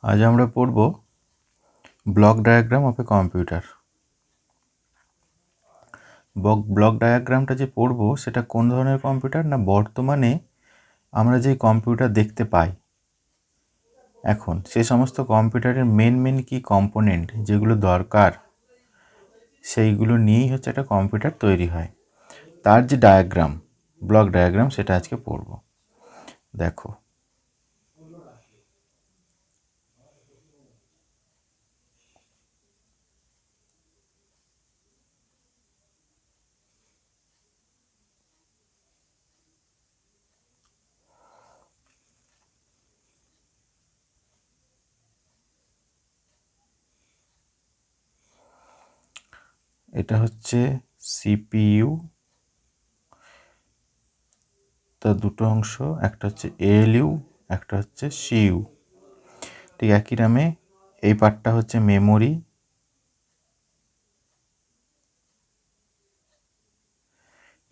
আজ আমরা পড়ব block diagram of a computer. Block ডায়াগ্রামটা যে পড়ব সেটা কোন ধরনের কম্পিউটার না, বর্তমানে আমরা যে কম্পিউটার দেখতে পাই এখন, সে সমস্ত কম্পিউটারের মেন কি কম্পোনেন্ট যেগুলো দরকার সেইগুলো নিয়েই হচ্ছে একটা কম্পিউটার তৈরি হয়। তার যে ডায়াগ্রাম, ব্লক ডায়াগ্রাম, সেটা আজকে পড়ব। দেখো, এটা হচ্ছে সিপিইউ, তার দুটো অংশ, একটা হচ্ছে এএলইউ, একটা হচ্ছে সিইউ। ঠিক একই নামে এই পার্টটা হচ্ছে মেমোরি,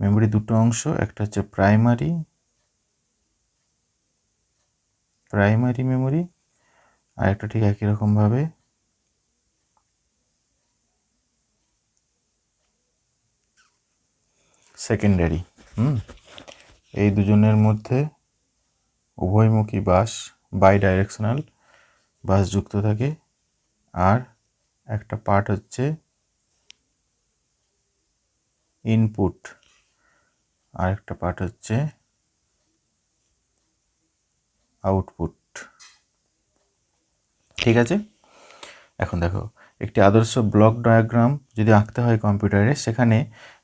মেমোরি দুটো অংশ, একটা হচ্ছে প্রাইমারি মেমোরি, আর একটা ঠিক একই রকমভাবে সেকেন্ডারি। এই দুজনের মধ্যে উভয়মুখী বাস, বাই ডাইরেকশনাল বাস যুক্ত থাকে। আর একটা পার্ট হচ্ছে ইনপুট, আর একটা পার্ট হচ্ছে আউটপুট। ঠিক আছে, এখন দেখো, একটি আদর্শ ব্লক ডায়াগ্রাম যদি আঁকতে হয় কম্পিউটারে, সেখানে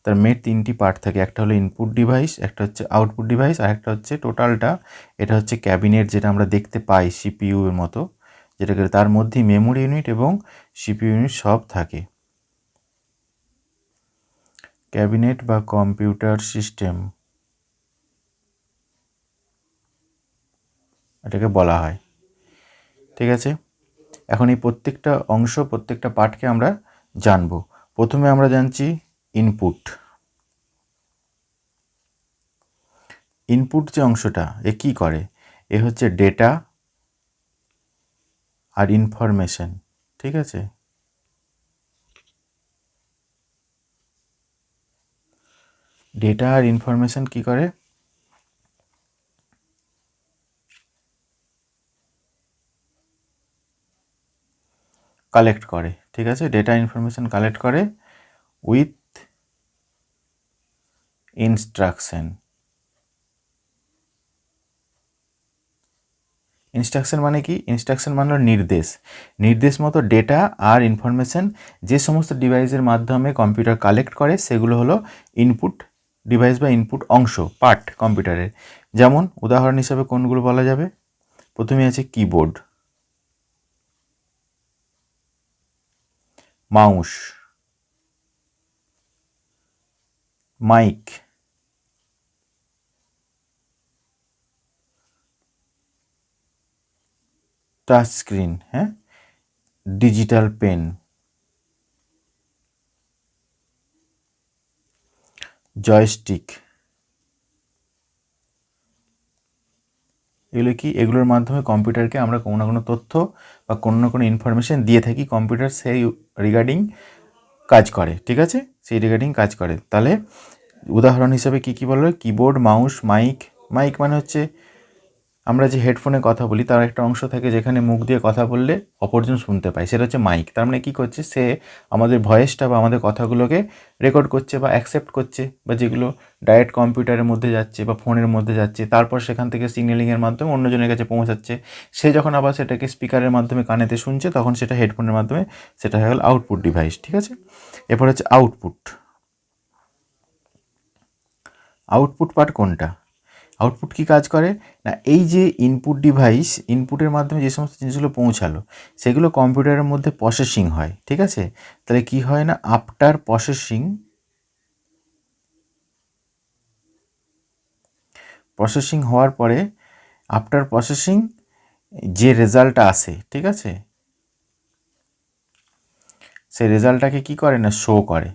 তার মেন তিনটি পার্ট থাকে। একটা হলো ইনপুট ডিভাইস, একটা হচ্ছে আউটপুট ডিভাইস, আর একটা হচ্ছে টোটালটা, এটা হচ্ছে ক্যাবিনেট, যেটা আমরা দেখতে পাই সিপিইউ এর মতো, যেটাকে তার মধ্যেই মেমোরি ইউনিট এবং সিপিইউ ইউনিট সব থাকে। ক্যাবিনেট বা কম্পিউটার সিস্টেম এটাকে বলা হয়। ঠিক আছে, এখন এই প্রত্যেকটা অংশ, প্রত্যেকটা পার্টকে আমরা জানবো। প্রথমে আমরা জানছি ইনপুট। ইনপুট যে অংশটা, এ কী করে? এ হচ্ছে ডেটা আর ইনফরমেশন। ঠিক আছে, ডেটা আর ইনফরমেশন কি করে? কালেক্ট করে। ঠিক আছে, ডেটা ইনফরমেশন কালেক্ট করে উইথ ইনস্ট্রাকশন। ইনস্ট্রাকশন মানে কি? ইনস্ট্রাকশন মানে হলো নির্দেশ। নির্দেশ মতো ডেটা আর ইনফরমেশন যে সমস্ত ডিভাইসের মাধ্যমে কম্পিউটার কালেক্ট করে, সেগুলো হলো ইনপুট ডিভাইস বা ইনপুট অংশ, পার্ট কম্পিউটারের। যেমন উদাহরণ হিসাবে কোনগুলো বলা যাবে? প্রথমে আছে keyboard, mouse, mic, touch screen, হ্যাঁ, ডিজিটাল পেন, জয়স্টিক। এগুলো কি? এগুলোর মাধ্যমে কম্পিউটারকে আমরা কোনো না কোনো তথ্য বা কোনো না কোনো ইনফরমেশন দিয়ে থাকি, কম্পিউটার সেই রিগার্ডিং কাজ করে। ঠিক আছে, সেই রিগার্ডিং কাজ করে। তাহলে উদাহরণ হিসেবে কী কী বললো? Keyboard, mouse, mic. মাইক মানে হচ্ছে আমরা যে হেডফোনে কথা বলি তার একটা অংশ থাকে যেখানে মুখ দিয়ে কথা বললে অপরজন শুনতে পায়, সেটা হচ্ছে মাইক। তার মানে কী করছে? সে আমাদের ভয়েসটা বা আমাদের কথাগুলোকে রেকর্ড করছে বা অ্যাকসেপ্ট করছে, বা যেগুলো ডাইরেক্ট কম্পিউটারের মধ্যে যাচ্ছে বা ফোনের মধ্যে যাচ্ছে, তারপর সেখান থেকে সিগন্যালিংয়ের মাধ্যমে অন্যজনের কাছে পৌঁছাচ্ছে। সে যখন আবার সেটাকে স্পিকারের মাধ্যমে কানেতে শুনছে, তখন সেটা হেডফোনের মাধ্যমে, সেটা হয়ে গেল আউটপুট ডিভাইস। ঠিক আছে, এরপর হচ্ছে আউটপুট। আউটপুট পার্ট কোনটা? আউটপুট কি কাজ করে না, এই যে ইনপুট ডিভাইস, ইনপুটের মাধ্যমে যে সমস্ত জিনিসগুলো পৌঁছালো, সেগুলো কম্পিউটারের মধ্যে প্রসেসিং হয়। ঠিক আছে, তাহলে কি হয় না, আফটার প্রসেসিং হওয়ার পরে, আফটার প্রসেসিং যে রেজাল্টটা আসে, ঠিক আছে, সেই রেজাল্টটাকে কি করে না, শো করে।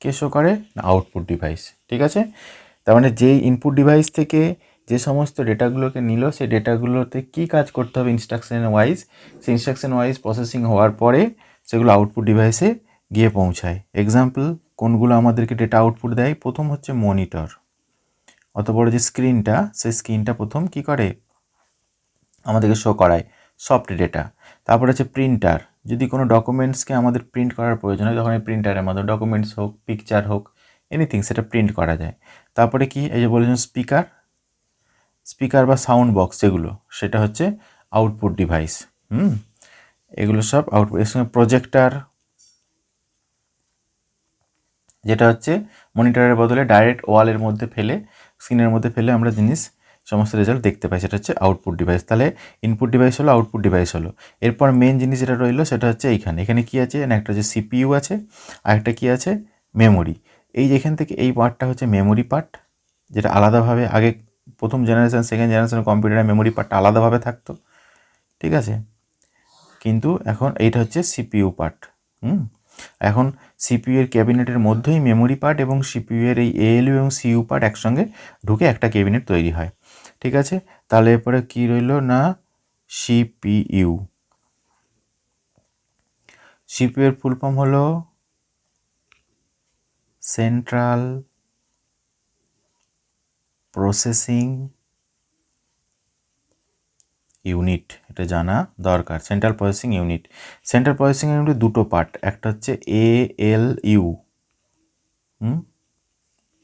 কে শো করে না? Output device. ঠিক আছে, তার মানে যেই ইনপুট ডিভাইস থেকে যে সমস্ত ডেটাগুলোকে নিল সেই ডেটাগুলোতে কী কাজ করতে হবে ইনস্ট্রাকশন ওয়াইজ, সেই ইনস্ট্রাকশন ওয়াইজ প্রসেসিং হওয়ার পরে সেগুলো আউটপুট ডিভাইসে গিয়ে পৌঁছায়। এক্সাম্পল কোনগুলো আমাদেরকে ডেটা আউটপুট দেয়, প্রথম হচ্ছে মনিটর, অত বড় যে স্ক্রিনটা, সেই স্ক্রিনটা প্রথম কী করে আমাদেরকে শো করায় সফট ডেটা। তারপর হচ্ছে প্রিন্টার, যদি কোনো ডকুমেন্টসকে আমাদের প্রিন্ট করার প্রয়োজন হয় তখন এই প্রিন্টারের মাধ্যমে ডকুমেন্টস হোক, পিকচার হোক, এনিথিং সেটা প্রিন্ট করা যায়। তারপরে কি এই যে বলেছেন স্পিকার বা সাউন্ড বক্স যেগুলো, সেটা হচ্ছে আউটপুট ডিভাইস। এগুলো সব আউটপুট। এর সঙ্গে প্রজেক্টার, যেটা হচ্ছে মনিটরের বদলে ডাইরেক্ট ওয়ালের মধ্যে ফেলে, স্ক্রিনের মধ্যে ফেলে আমরা সমস্ত রেজাল্ট দেখতে পাই, সেটা হচ্ছে আউটপুট ডিভাইস। তাহলে ইনপুট ডিভাইস হলো, আউটপুট ডিভাইস হলো। এরপর মেন জিনিস যেটা রইলো সেটা হচ্ছে এখানে কি আছে না, একটা হচ্ছে সিপিইউ আছে আর একটা কি আছে মেমোরি। এই যেখান থেকে এই পার্টটা হচ্ছে মেমোরি পার্ট, যেটা আলাদাভাবে আগে প্রথম জেনারেশন সেকেন্ড জেনারেশন কম্পিউটারে মেমোরি পার্টটা আলাদাভাবে থাকতো, ঠিক আছে, কিন্তু এখন এইটা হচ্ছে সিপিইউ পার্ট। এখন সিপিইউ এর ক্যাবিনেটের মধ্যেই মেমোরি পার্ট এবং সিপিইউ এর এই এএলইউ এবং সিইউ পার্ট একসঙ্গে ঢুকে একটা ক্যাবিনেট তৈরি হয়, ঠিক আছে। তাহলে এরপরে কি রইল না, সিপিইউ। সিপিইউ এর ফুল ফর্ম হলো সেন্ট্রাল প্রসেসিং ইউনিট, এটা জানা দরকার। Central processing unit, central processing ইউনিটের দুটো পার্ট, একটা হচ্ছে এএলইউ,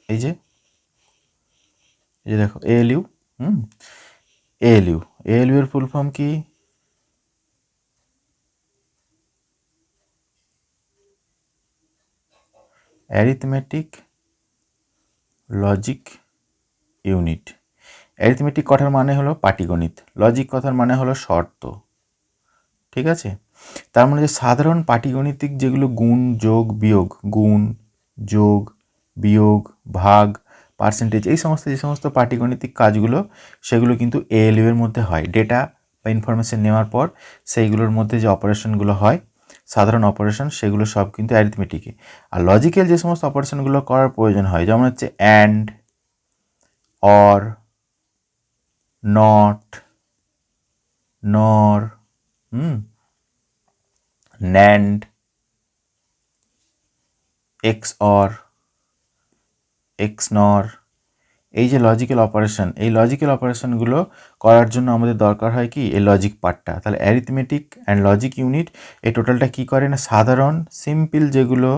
এই যে দেখো এএলইউ, এএলইউ এর ফুল ফর্ম কি, অ্যারিথমেটিক লজিক ইউনিট। অ্যারিথমেটিক কথার মানে হলো পাটিগণিত, লজিক কথার মানে হলো শর্ত, ঠিক আছে। তার মানে যে সাধারণ পাটিগণিতিক যেগুলো গুণ যোগ বিয়োগ, গুণ যোগ বিয়োগ ভাগ পার্সেন্টেজ, এই সমস্ত যে সমস্ত পাটিগণিতিক কাজগুলো সেগুলো কিন্তু এএলইউ এর মধ্যে হয়। ডেটা বা ইনফরমেশন নেওয়ার পর সেইগুলোর মধ্যে যে অপারেশনগুলো হয় সাধারণ অপারেশন, সেগুলো সব কিন্তু অ্যারিথমেটিকে। আর লজিক্যাল যে সমস্ত অপারেশনগুলো করার প্রয়োজন হয়, যেমন হচ্ছে অ্যান্ড, অর, নট, নর, ন্যান্ড, এক্সঅর, এক্সনর, এই যে লজিক্যাল অপারেশন, এই লজিক্যাল অপারেশনগুলো করার জন্য আমাদের দরকার হয় কি এই লজিক পার্টটা। তাহলে অ্যারিথমেটিক অ্যান্ড লজিক ইউনিট এই টোটালটা কী করে না, সাধারণ সিম্পল যেগুলো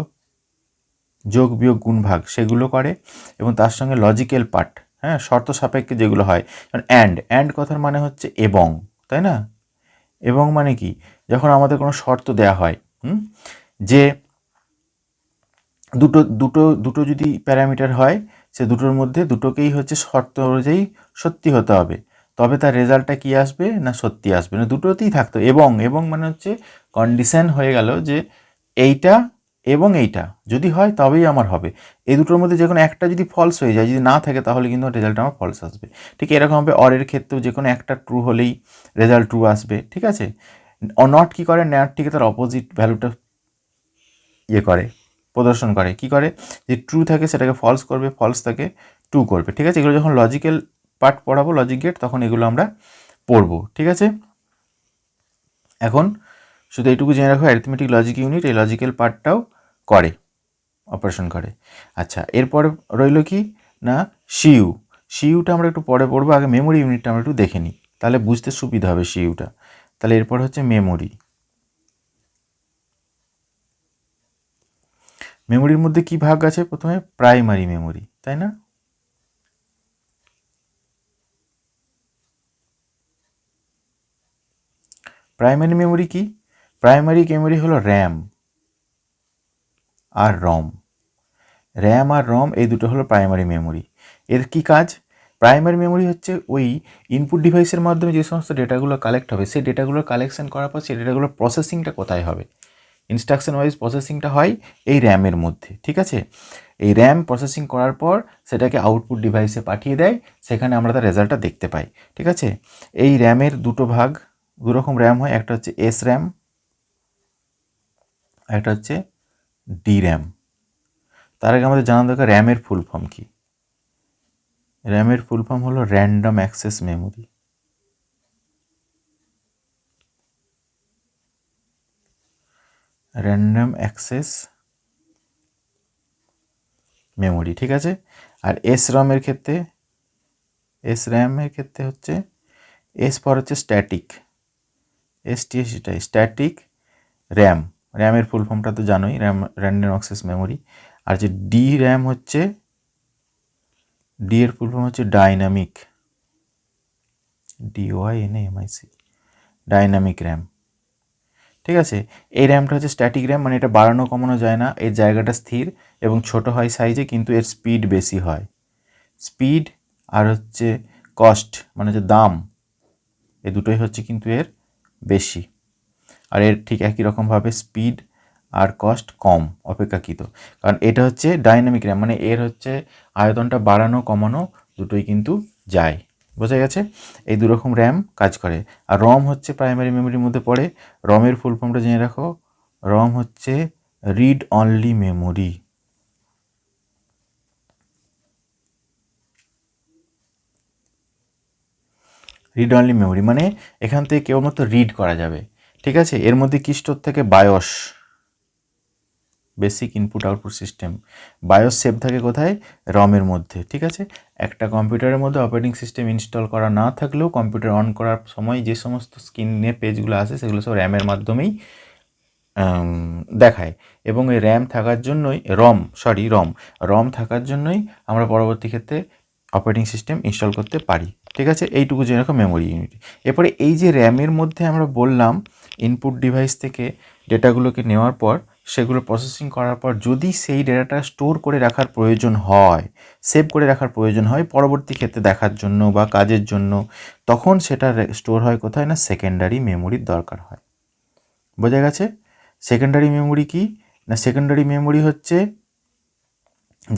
যোগ বিয়োগ গুণ ভাগ সেগুলো করে, এবং তার সঙ্গে লজিক্যাল পার্ট, হ্যাঁ, শর্ত সাপেক্ষে যেগুলো হয়। কারণ অ্যান্ড কথার মানে হচ্ছে এবং, তাই না। এবং মানে কি, যখন আমাদের কোনো শর্ত দেয়া হয়, যে দুটো দুটো দুটো যদি প্যারামিটার হয়, সে দুটোর মধ্যে দুটোকেই হচ্ছে শর্ত অনুযায়ী সত্যি হতে হবে, তবে তার রেজাল্টটা কী আসবে না সত্যি আসবে না, দুটোতেই থাকতো। এবং মানে হচ্ছে কন্ডিশন হয়ে গেল যে এইটা এবং এইটা যদি হয় তবেই আমার হবে, এই দুটোর মধ্যে যে কোনো একটা যদি ফলস হয়ে যায়, যদি না থাকে তাহলে কিন্তু রেজাল্ট আমার ফলস আসবে। ঠিক এরকম হবে অরের ক্ষেত্রেও, যে কোনো একটা ট্রু হলেই রেজাল্ট ট্রু আসবে, ঠিক আছে। নট কী করে, নট ঠিক তার অপোজিট ভ্যালুটা করে প্রদর্শন করে, কি করে, যে ট্রু থাকে সেটাকে ফলস করবে, ফলস থাকে ট্রু করবে, ঠিক আছে। এগুলো যখন লজিক্যাল পার্ট পড়াবো, লজিক গেট, তখন এগুলো আমরা পড়বো, ঠিক আছে। এখন শুধু এইটুকু জেনে রাখো, অ্যারিথমেটিক লজিক ইউনিট এই লজিক্যাল পার্টটাও করে, অপারেশন করে। আচ্ছা, এরপরে রইল কি না সিইউটা আমরা একটু পরে পড়বো, আগে মেমোরি ইউনিটটা আমরা একটু দেখে নিই, তাহলে বুঝতে সুবিধা হবে সিইউটা। তাহলে এরপর হচ্ছে মেমোরি। মেমোরির মধ্যে কি ভাগ আছে, প্রথমে প্রাইমারি মেমোরি, তাই না। প্রাইমারি মেমোরি কি, প্রাইমারি মেমোরি হলো র্যাম আর রম। র্যাম আর রম এই দুটো হলো প্রাইমারি মেমোরি। এর কি কাজ, প্রাইমারি মেমোরি হচ্ছে ওই ইনপুট ডিভাইসের মাধ্যমে যে সমস্ত ডেটাগুলো কালেক্ট হবে, সেই ডেটাগুলো কালেকশন করার পর সেই ডেটাগুলোর প্রসেসিংটা কোথায় হবে, ইনস্ট্রাকশন ওয়াইজ প্রসেসিংটা হয় এই র্যামের মধ্যে, ঠিক আছে। এই র্যাম প্রসেসিং করার পর সেটাকে আউটপুট ডিভাইসে পাঠিয়ে দেয়, সেখানে আমরা তার রেজাল্টটা দেখতে পাই, ঠিক আছে। এই র্যামের দুটো ভাগ, দুরকম র্যাম হয়, একটা হচ্ছে এস র্যাম, একটা হচ্ছে ডি র্যাম। তার আগে আমাদের জানা দরকার র্যামের ফুল ফর্ম কি। র্যামের ফুল ফর্ম হলো random access memory. Random access memory, ঠিক আছে। আর এসরমের ক্ষেত্রে, এসর্যামের ক্ষেত্রে হচ্ছে এস ফর হচ্ছে স্ট্যাটিক, এসটিএসটাই স্ট্যাটিক র্যাম। র্যামের ফুল ফর্মটা তো জানোই, র্যাম র্যান্ডম অ্যাক্সেস মেমোরি। আর যে ডি র্যাম হচ্ছে, ডি এর ফুল ফর্ম হচ্ছে ডাইনামিক, DYNAMIC, ডাইনামিক র্যাম, ঠিক আছে। এই র্যামটা হচ্ছে স্ট্যাটিক র্যাম, মানে এটা বাড়ানো কমানো যায় না, এর জায়গাটা স্থির এবং ছোট হয় সাইজে, কিন্তু এর স্পিড বেশি হয়। স্পিড আর হচ্ছে কস্ট, মানে হচ্ছে দাম, এই দুটোই হচ্ছে কিন্তু এর বেশি। আর এর ঠিক একই রকমভাবে স্পিড আর কস্ট কম অপেক্ষাকৃত, কারণ এটা হচ্ছে ডাইনামিক র্যাম, মানে এর হচ্ছে আয়তনটা বাড়ানো কমানো দুটোই কিন্তু যায়। বোঝা গেছে? এই দুরকম র্যাম কাজ করে। আর রম হচ্ছে প্রাইমারি মেমোরির মধ্যে পড়ে। রমের ফুল ফর্মটা জেনে রাখো, রম হচ্ছে read only memory. Read only memory মানে এখান থেকে কেবলমাত্র রিড করা যাবে, ঠিক আছে। এর মধ্যে কি স্টোর থাকে? Bias, basic input output system. Bias save থাকে কোথায়? রমের মধ্যে, ঠিক আছে। একটা কম্পিউটারের মধ্যে অপারেটিং সিস্টেম ইনস্টল করা না থাকলেও কম্পিউটার অন করার সময় যে সমস্ত স্ক্রিনে পেজগুলো আসে সেগুলো সব র্যামের মাধ্যমেই দেখায়। এবং এই র্যাম থাকার জন্যই রম থাকার জন্যই আমরা পরবর্তী ক্ষেত্রে অপারেটিং সিস্টেম ইনস্টল করতে পারি, ঠিক আছে। এইটুকু জেনে রাখো মেমোরি ইউনিট। এরপরে এই যে র্যামের মধ্যে আমরা বললাম ইনপুট ডিভাইস থেকে ডেটাগুলোকে নেওয়ার পর সেগুলো প্রসেসিং করার পর যদি সেই ডেটাটা স্টোর করে রাখার প্রয়োজন হয়, সেভ করে রাখার প্রয়োজন হয় পরবর্তী ক্ষেত্রে দেখার জন্য বা কাজের জন্য, তখন সেটা স্টোর হয় কোথায়? না সেকেন্ডারি মেমোরির দরকার হয়। বোঝা গেছে? সেকেন্ডারি মেমোরি কি না? সেকেন্ডারি মেমোরি হচ্ছে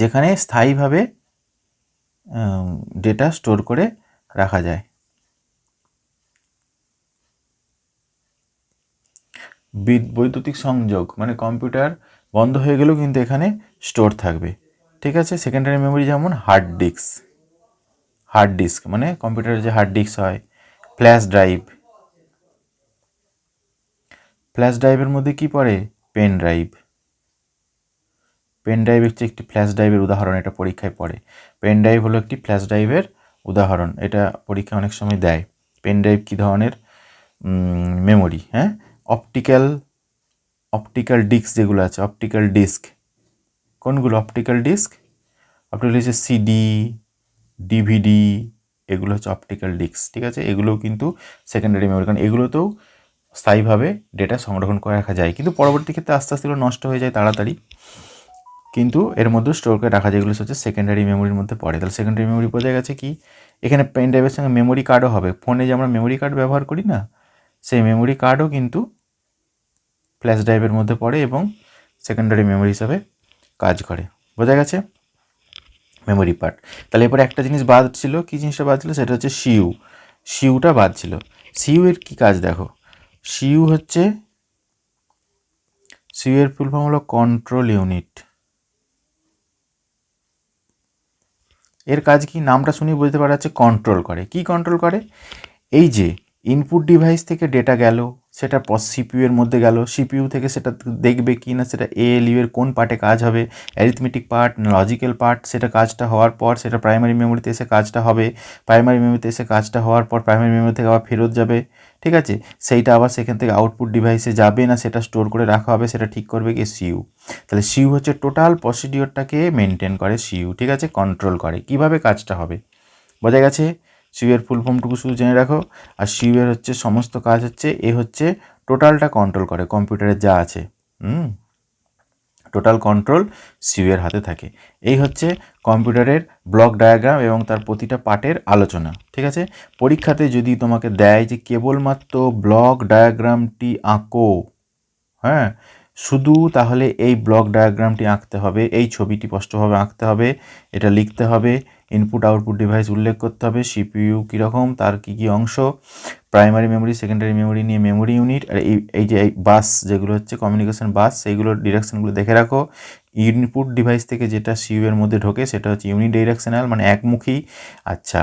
যেখানে স্থায়ীভাবে ডেটা স্টোর করে রাখা যায়। বৈদ্যুতিক সংযোগ মানে কম্পিউটার বন্ধ হয়ে গেলেও কিন্তু এখানে স্টোর থাকবে, ঠিক আছে। সেকেন্ডারি মেমোরি যেমন হার্ড ডিস্ক মানে কম্পিউটারের যে হার্ড ডিস্ক হয়, ফ্ল্যাশ ড্রাইভের মধ্যে কি পড়ে? পেন ড্রাইভ হচ্ছে একটি ফ্ল্যাশ ড্রাইভের উদাহরণ, এটা পরীক্ষায় পড়ে। পেন ড্রাইভ হলো একটি ফ্ল্যাশ ড্রাইভের উদাহরণ, এটা পরীক্ষা অনেক সময় দেয়। পেন ড্রাইভ কী ধরনের মেমোরি? হ্যাঁ, অপটিক্যাল ডিস্ক যেগুলো আছে, অপটিক্যাল ডিস্ক কোনগুলো? অপটিক্যাল ডিস্ক হচ্ছে সিডি, ডিভিডি, এগুলো হচ্ছে অপটিক্যাল ডিস্ক, ঠিক আছে। এগুলোও কিন্তু সেকেন্ডারি মেমোরি, কারণ এগুলোতেও স্থায়ীভাবে ডেটা সংরক্ষণ করে রাখা যায়, কিন্তু পরবর্তী ক্ষেত্রে আস্তে আস্তে এগুলো নষ্ট হয়ে যায় তাড়াতাড়ি, কিন্তু এর মধ্যে স্টোর করে রাখা যায়, এগুলো হচ্ছে সেকেন্ডারি মেমোরির মধ্যে পড়ে। তাহলে সেকেন্ডারি মেমোরি বোঝা গেছে কি? এখানে পেন ড্রাইভের সঙ্গে মেমোরি কার্ডও হবে। ফোনে যে আমরা মেমোরি কার্ড ব্যবহার করি না, সেই মেমোরি কার্ডও কিন্তু ফ্ল্যাশ ড্রাইভের মধ্যে পড়ে এবং সেকেন্ডারি মেমোরি হিসাবে কাজ করে। বোঝা গেছে মেমোরি পার্ট? তাহলে এরপরে একটা জিনিস বাদ ছিল, কি জিনিসটা বাদ ছিল? সেটা হচ্ছে সিইউটা বাদ ছিল। সিইউ এর কী কাজ দেখো। সিইউ এর ফুল ফর্ম হলো কন্ট্রোল ইউনিট। এর কাজ কি? নামটা শুনি বুঝতে পারা যাচ্ছে, কন্ট্রোল করে। কি কন্ট্রোল করে? এই যে ইনপুট ডিভাইস থেকে ডেটা গেল, সেটা সিপিইউ এর মধ্যে গেল, সিপিইউ থেকে সেটা দেখবে কি না সেটা এএলইউ এর কোন পার্টে কাজ হবে, অ্যারিথমেটিক পার্ট না লজিক্যাল পার্ট, সেটা কাজটা হওয়ার পর সেটা প্রাইমারি মেমোরিতে এসে কাজটা হবে, প্রাইমারি মেমোরিতে এসে কাজটা হওয়ার পর প্রাইমারি মেমোরি থেকে আবার ফেরত যাবে, ঠিক আছে। সেইটা আবার সেখান থেকে আউটপুট ডিভাইসে যাবে না সেটা স্টোর করে রাখা হবে, সেটা ঠিক করবে কি? সিইউ। তাহলে সিইউ হচ্ছে টোটাল প্রসিডিওরটাকে মেনটেন করে সিইউ, ঠিক আছে, কন্ট্রোল করে কিভাবে কাজটা হবে। বোঝা গেছে? সিইউ এর ফুল ফর্মটুকু শুধু জেনে রাখো। আর সিইউ এর হচ্ছে সমস্ত কাজ হচ্ছে, এ হচ্ছে টোটালটা কন্ট্রোল করে কম্পিউটারে যা আছে, টোটাল কন্ট্রোল সিইউ এর হাতে থাকে। এই হচ্ছে কম্পিউটারের ব্লক ডায়াগ্রাম এবং তার প্রতিটা পার্টের আলোচনা, ঠিক আছে। পরীক্ষাতে যদি তোমাকে দেয় যে কেবলমাত্র ব্লক ডায়াগ্রামটি আঁকো, হ্যাঁ, শুধু, তাহলে এই ব্লক ডায়াগ্রামটি আঁকতে হবে, এই ছবিটি স্পষ্টভাবে আঁকতে হবে, এটা লিখতে হবে, ইনপুট আউটপুট ডিভাইস উল্লেখ করতে হবে, সিপিইউ কীরকম, তার কী কী অংশ, প্রাইমারি মেমোরি সেকেন্ডারি মেমোরি নিয়ে মেমোরি ইউনিট, আর এই যে এই বাস যেগুলো হচ্ছে কমিউনিকেশন বাস, সেইগুলোর ডিরেকশনগুলো দেখে রাখো। ইনপুট ডিভাইস থেকে যেটা সিইউ এর মধ্যে ঢোকে সেটা হচ্ছে ইউনিডাইরেকশনাল, মানে একমুখী। আচ্ছা,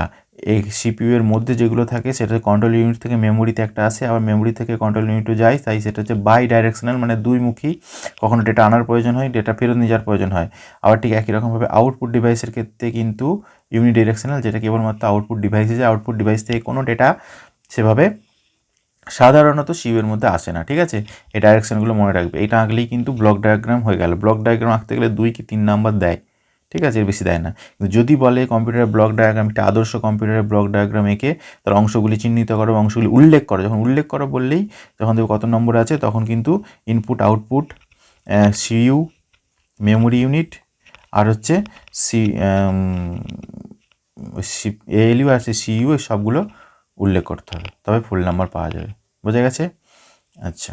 এই সিপিইউ এর মধ্যে যেগুলো থাকে সেটা কন্ট্রোল ইউনিট থেকে মেমোরিতে একটা আসে, আবার মেমোরি থেকে কন্ট্রোল ইউনিটে যায়, তাই সেটা হচ্ছে বাই ডাইরেকশনাল, মানে দুইমুখী। কখনো ডেটা আনার প্রয়োজন হয়, ডেটা ফেরত নিয়ে যাওয়ার প্রয়োজন হয়। আবার ঠিক একই রকমভাবে আউটপুট ডিভাইসের ক্ষেত্রে কিন্তু ইউনিডাইরেকশনাল, যেটা কেবলমাত্র আউটপুট ডিভাইসে যায়, আউটপুট ডিভাইস থেকে কোনো ডেটা সেভাবে সাধারণত সিইউ এর মধ্যে আসে না। ঠিক আছে, এই ডাইরেকশনগুলো মনে রাখবে। এটা আঁকলেই কিন্তু ব্লক ডায়াগ্রাম হয়ে গেল। ব্লক ডায়াগ্রাম আঁকতে গেলে 2 কি 3 নাম্বার দেয়, ঠিক আছে, এর বেশি দেয় না। কিন্তু যদি বলে কম্পিউটারের ব্লক ডায়াগ্রাম, একটা আদর্শ কম্পিউটারের ব্লক ডায়াগ্রাম এঁকে তার অংশগুলি চিহ্নিত করো, অংশগুলি উল্লেখ করো, যখন উল্লেখ করো বললেই যখন দেখো কত নম্বর আছে, তখন কিন্তু input output, CU, memory unit, আর হচ্ছে সি এএলইউ আর সিইউ, সবগুলো উল্লেখ করতে হবে, তবে ফুল নাম্বার পাওয়া যাবে। বোঝা গেছে? আচ্ছা।